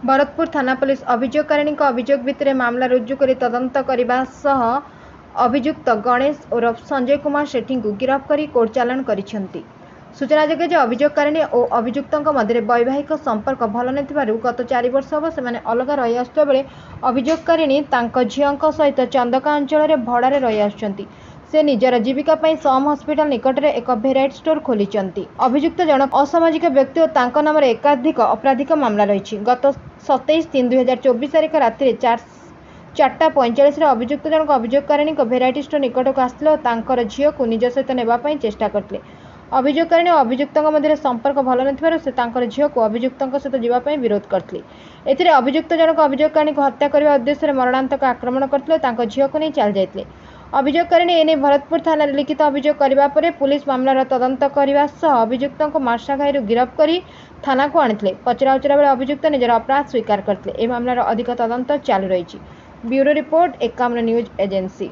भरतपुर थाना पुलिस अभियोगकारिणी अभियोग भित्तिरे मामला रुजु कर तदंत करने सह अभियुक्त गणेश ओरफ संजय कुमार सेठी को गिरफ्त कर कोर्ट चालाण करिसेंती। सूचनाजोग्य जे अभियोगकारिणी और अभियुक्त मध्य वैवाहिक संपर्क भल नथिबारु गत 4 वर्ष हम से अलग रही आसुवा बेले अभियोगकारिणी झील सहित चंदका अंचल में भड़ारे रही आसुचंती। से निजर जीविका सम हस्पिटाल निकट में एक भेराइटी स्टोर खोली। अभियुक्त जनक असामाजिक व्यक्ति और तांको नाम एकाधिक आपराधिक मामला रही। गत 27/3/2024 तारिख राति 4:45 अभियुक्त जनक अभियोगकारिणी भेराइटी स्टोर निकट को आसते और तांकर झील को निज सहित नेबापी चेष्टा करते। अभियोगकारिणी और अभियुक्त मध्य संपर्क भल नथिबारु से तांकर झील को अभियुक्त सहित जीवाई विरोध करते। एथिरे अभियुक्त जनक अभियोगकारिणी को हत्या करने उद्देश्य मरणांतक आक्रमण करते और झील को नहीं चल जाते। अभियोगकारिणी एने भरतपुर थाना लिखित अभियोग करने पर पुलिस मामलार तदंत करने सह अभियुक्त को मार्शाघाई गिरफ्त कर थाना को आनी। पचराउचरा बेले अभियुक्त निजर अपराध स्वीकार करते। मामलार अधिक तदंत चालू रही। Bureau report 51 news agency.